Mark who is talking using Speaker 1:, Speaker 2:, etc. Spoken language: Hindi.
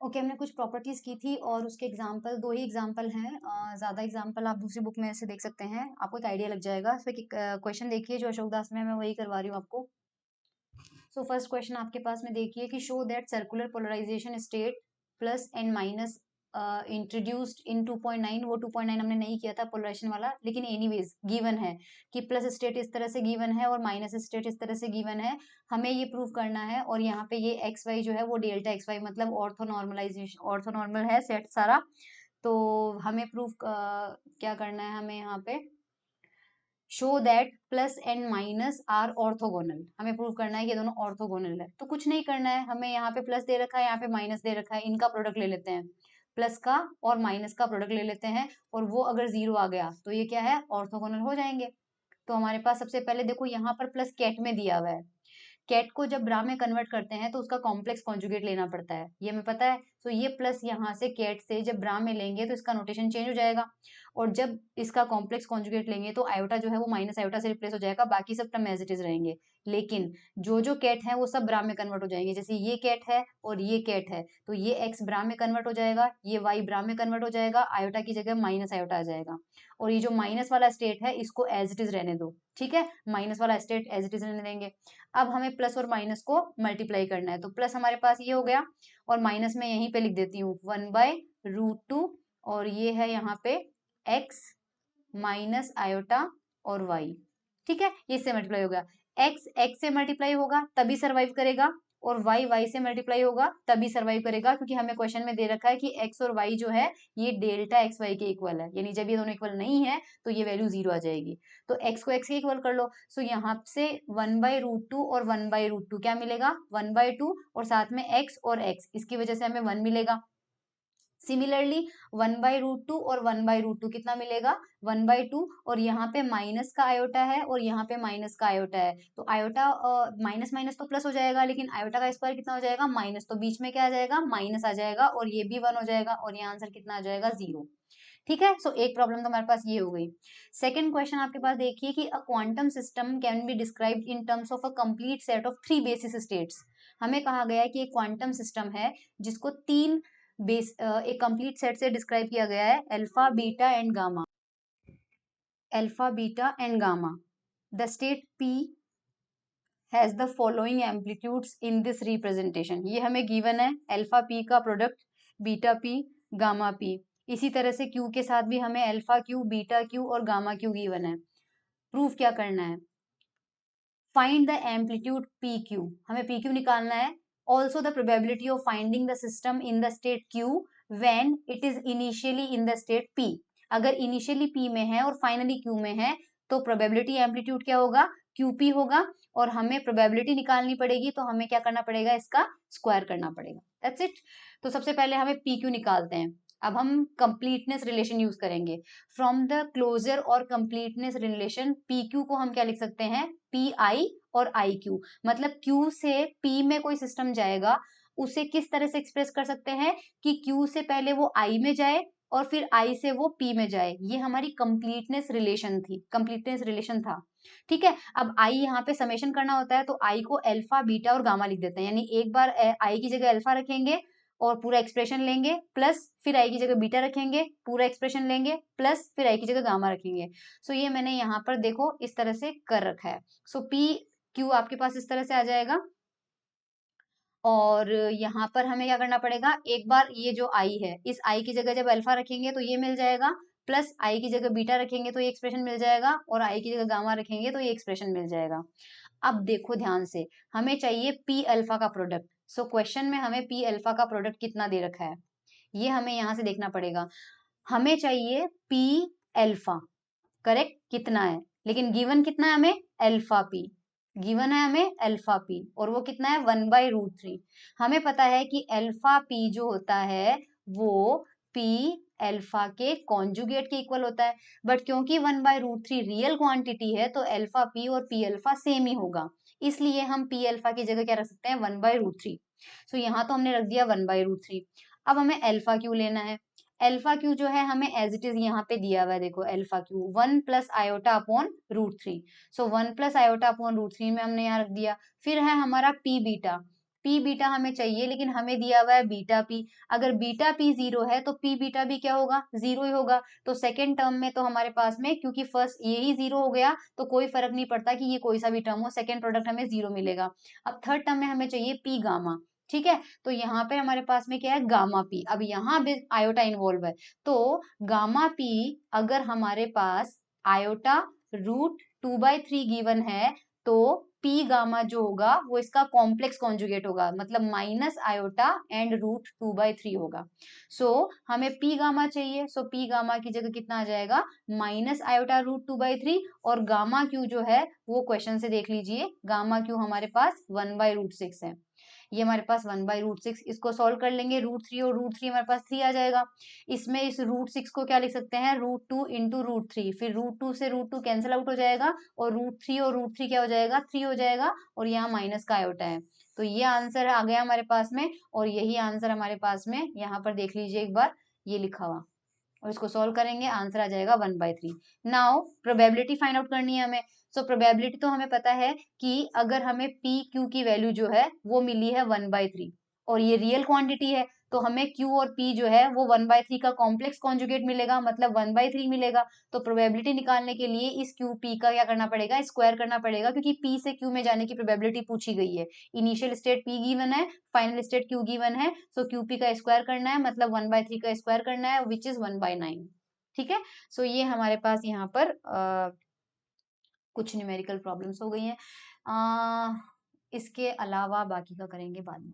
Speaker 1: ओके, हमने कुछ प्रॉपर्टीज की थी और उसके एग्जाम्पल, दो ही एग्जाम्पल हैं। ज्यादा एग्जाम्पल आप दूसरी बुक में से देख सकते हैं, आपको एक आइडिया लग जाएगा। इस पे क्वेश्चन देखिए जो अशोक दास में, मैं वही करवा रही हूँ आपको। सो फर्स्ट क्वेश्चन आपके पास में देखिए कि show that circular polarisation state plus and minus introduced in 2.9। वो 2.9 हमने नहीं किया था पोलराइजेशन वाला, लेकिन एनीवेज गिवन है कि प्लस स्टेट इस तरह से गिवन है और माइनस स्टेट इस तरह से गिवन है। हमें ये प्रूव करना है, और यहाँ पे ये एक्स वाई जो है वो डेल्टा एक्स वाई मतलब ऑर्थोनॉर्मलाइजेशन, ऑर्थोनॉर्मल है सेट सारा। तो हमें प्रूव क्या करना है, हमें यहाँ पे show that plus and minus are orthogonal, हमें प्रूव करना है कि ये दोनों ऑर्थोगोनल है। तो कुछ नहीं करना है, हमें यहाँ पे प्लस दे रखा है, यहाँ पे माइनस दे रखा है, इनका प्रोडक्ट ले लेते हैं। प्लस का और माइनस का प्रोडक्ट ले लेते हैं, और वो अगर जीरो आ गया तो ये क्या है, ऑर्थोगोनल हो जाएंगे। तो हमारे पास सबसे पहले देखो यहाँ पर प्लस कैट में दिया हुआ है। कैट को जब ब्रा में कन्वर्ट करते हैं तो उसका कॉम्प्लेक्स कॉन्जुगेट लेना पड़ता है, ये हमें पता है। तो ये प्लस यहाँ से कैट से जब ब्रा में लेंगे तो इसका नोटेशन चेंज हो जाएगा, और जब इसका कॉम्प्लेक्स कॉन्जुगेट लेंगे तो आयोटा जो है वो माइनस आयोटा से रिप्लेस हो जाएगा, बाकी सब टर्म एज इट इज रहेंगे। लेकिन जो जो कैट है वो सब ब्रा में कन्वर्ट हो जाएंगे। जैसे ये कैट है और ये कैट है, तो ये एक्स ब्रा में कन्वर्ट हो जाएगा, ये वाई ब्रा में कन्वर्ट हो जाएगा, आयोटा की जगह माइनस आयोटा आ जाएगा। और ये जो माइनस वाला स्टेट है इसको एज इट इज रहने दो, ठीक है, माइनस वाला स्टेट एज इट इज रहने देंगे। अब हमें प्लस और माइनस को मल्टीप्लाई करना है, तो प्लस हमारे पास ये हो गया, और माइनस में यहीं पे लिख देती हूँ 1/√2, और ये है यहाँ पे x माइनस आयोटा और y। ठीक है, ये इससे मल्टीप्लाई हो गया। x x से मल्टीप्लाई होगा तभी सरवाइव करेगा, और y y से मल्टीप्लाई होगा तभी सरवाइव करेगा, क्योंकि हमें क्वेश्चन में दे रखा है कि x और y जो है ये डेल्टा एक्स वाई के इक्वल है, यानी जब ये दोनों इक्वल नहीं है तो ये वैल्यू जीरो आ जाएगी। तो x को x के इक्वल कर लो। सो यहाँ से 1/√2 और 1/√2 क्या मिलेगा, 1/2, और साथ में x और x, इसकी वजह से हमें 1 मिलेगा। सिमिलरली 1/√2 और 1/√2 कितना मिलेगा, 1/2, और यहाँ पे माइनस का आयोटा है और यहाँ पे माइनस का आयोटा है, तो आयोटा माइनस माइनस तो प्लस हो जाएगा, लेकिन आयोटा का स्क्वायर कितना हो जाएगा, माइनस, तो बीच में क्या आ जाएगा, माइनस आ जाएगा, और ये भी 1 हो जाएगा, और यहाँ आंसर कितना आ जाएगा, 0। ठीक है, सो एक प्रॉब्लम तो हमारे पास ये हो गई। सेकंड क्वेश्चन आपके पास देखिए कि a quantum system can be described in terms of a complete set of 3 basis states. हमें कहा गया है कि एक क्वांटम सिस्टम है जिसको तीन एक कंप्लीट सेट से डिस्क्राइब किया गया है, alpha beta and gamma. Alpha beta and gamma, the state P has the following amplitudes in this representation. ये हमें गिवन है, अल्फा पी का product beta P gamma P. इसी तरह से क्यू के साथ भी हमें अल्फा क्यू बीटा क्यू और गामा क्यू गिवन है। प्रूफ क्या करना है, find the amplitude P Q, हमें पी क्यू निकालना है। Also the probability of finding the system in the state Q when it is initially in the state P. अगर इनिशियली पी में है और फाइनली क्यू में है तो प्रोबेबिलिटी एम्पलीट्यूड क्या होगा, क्यूपी होगा, और हमें प्रोबेबिलिटी निकालनी पड़ेगी, तो हमें क्या करना पड़ेगा, इसका स्क्वायर करना पड़ेगा। That's it. तो सबसे पहले हमें पी क्यू निकालते हैं। अब हम कंप्लीटनेस रिलेशन यूज करेंगे। फ्रॉम द क्लोजर और कंप्लीटनेस रिलेशन पी क्यू को हम क्या लिख सकते हैं, पी आई और आई क्यू। मतलब क्यू से पी में कोई सिस्टम जाएगा, उसे किस तरह से एक्सप्रेस कर सकते हैं कि क्यू से पहले वो आई में जाए और फिर आई से वो पी में जाए। ये हमारी कंप्लीटनेस रिलेशन थी, कंप्लीटनेस रिलेशन था। ठीक है, अब आई यहाँ पे समेशन करना होता है, तो आई को अल्फा बीटा और गामा लिख देते हैं, यानी एक बार आई की जगह अल्फा रखेंगे और पूरा एक्सप्रेशन लेंगे, प्लस फिर आई की जगह बीटा रखेंगे, पूरा एक्सप्रेशन लेंगे, प्लस फिर आई की जगह गामा रखेंगे। सो ये मैंने यहाँ पर देखो इस तरह से कर रखा है। सो पी क्यू आपके पास इस तरह से आ जाएगा, और यहाँ पर हमें क्या करना पड़ेगा, एक बार ये जो आई है इस आई की जगह जब अल्फा रखेंगे तो ये मिल जाएगा, प्लस आई की जगह बीटा रखेंगे तो ये एक्सप्रेशन मिल जाएगा, और आई की जगह गामा रखेंगे तो ये एक्सप्रेशन मिल जाएगा। अब देखो ध्यान से, हमें चाहिए पी अल्फा का प्रोडक्ट। सो क्वेश्चन में हमें पी अल्फा का प्रोडक्ट कितना दे रखा है, ये हमें यहाँ से देखना पड़ेगा। हमें चाहिए पी अल्फा, करेक्ट, कितना है, लेकिन गिवन कितना है हमें, अल्फा पी गिवन है हमें, अल्फा पी, और वो कितना है, 1/√3। हमें पता है कि अल्फा पी जो होता है वो पी अल्फा के कॉन्जुगेट के इक्वल होता है, बट क्योंकि 1/√3 रियल क्वांटिटी है तो अल्फा पी और पी अल्फा सेम ही होगा, इसलिए हम पी अल्फा की जगह क्या रख सकते हैं, 1/√3। सो यहाँ तो हमने रख दिया 1/√3। अब हमें अल्फा क्यू लेना है। अल्फा क्यू जो है हमें एज इट इज यहाँ पे दिया हुआ है, देखो alpha Q 1 plus iota upon √3। सो 1 प्लस आयोटा अपॉन √3 में हमने यहाँ रख दिया। फिर है हमारा पी बीटा, पी बीटा हमें चाहिए, लेकिन हमें दिया हुआ है बीटा पी। अगर बीटा पी 0 है तो पी बीटा भी क्या होगा, 0 ही होगा। तो सेकेंड टर्म में तो हमारे पास में, क्योंकि फर्स्ट ये ही 0 हो गया, तो कोई फर्क नहीं पड़ता कि ये कोई सा भी टर्म हो, सेकेंड प्रोडक्ट हमें 0 मिलेगा। अब थर्ड टर्म में हमें चाहिए पी गामा। ठीक है, तो यहाँ पे हमारे पास में क्या है, गामा पी। अब यहाँ भी आयोटा इन्वॉल्व है, तो गामा पी अगर हमारे पास आयोटा √2/3 गिवन है, तो पी गामा जो होगा वो इसका कॉम्प्लेक्स कॉन्जुगेट होगा, मतलब माइनस आयोटा एंड √2/3 होगा। सो हमें पी गामा चाहिए, सो पी गामा की जगह कितना आ जाएगा, माइनस आयोटा √2/3, और गामा क्यू जो है वो क्वेश्चन से देख लीजिए, गामा क्यू हमारे पास 1/√6 है। ये हमारे पास 1/√6, इसको सॉल्व कर लेंगे, √3 और √3 हमारे पास 3 आ जाएगा। इसमें इस √6 को क्या लिख सकते हैं, √2 इंटू √3, फिर √2 से √2 कैंसिल आउट हो जाएगा, और √3 क्या हो जाएगा, 3 हो जाएगा, और यहाँ माइनस का आयोटा है। तो ये आंसर आ गया हमारे पास में, और यही आंसर हमारे पास में यहाँ पर देख लीजिए एक बार, ये लिखा हुआ, और इसको सॉल्व करेंगे, आंसर आ जाएगा 1/3। नाउ प्रोबेबिलिटी फाइंड आउट करनी है हमें। सो प्रोबेबिलिटी तो हमें पता है कि अगर हमें पी क्यू की वैल्यू जो है वो मिली है 1/3, और ये रियल क्वांटिटी है, तो हमें क्यू और पी जो है वो 1/3 का कॉम्प्लेक्स कॉन्जुगेट मिलेगा, मतलब 1/3 मिलेगा। तो प्रोबेबिलिटी निकालने के लिए इस क्यू पी का क्या करना पड़ेगा, स्क्वायर करना पड़ेगा, क्योंकि पी से क्यू में जाने की प्रोबेबिलिटी पूछी गई है। इनिशियल स्टेट पी गिवन है, फाइनल स्टेट क्यू गिवन है, सो क्यू पी का स्क्वायर करना है, मतलब 1/3 का स्क्वायर करना है, विच इज 1/9। ठीक है, सो ये हमारे पास यहाँ पर कुछ न्यूमेरिकल प्रॉब्लम्स हो गई हैं। इसके अलावा बाकी का करेंगे बाद में।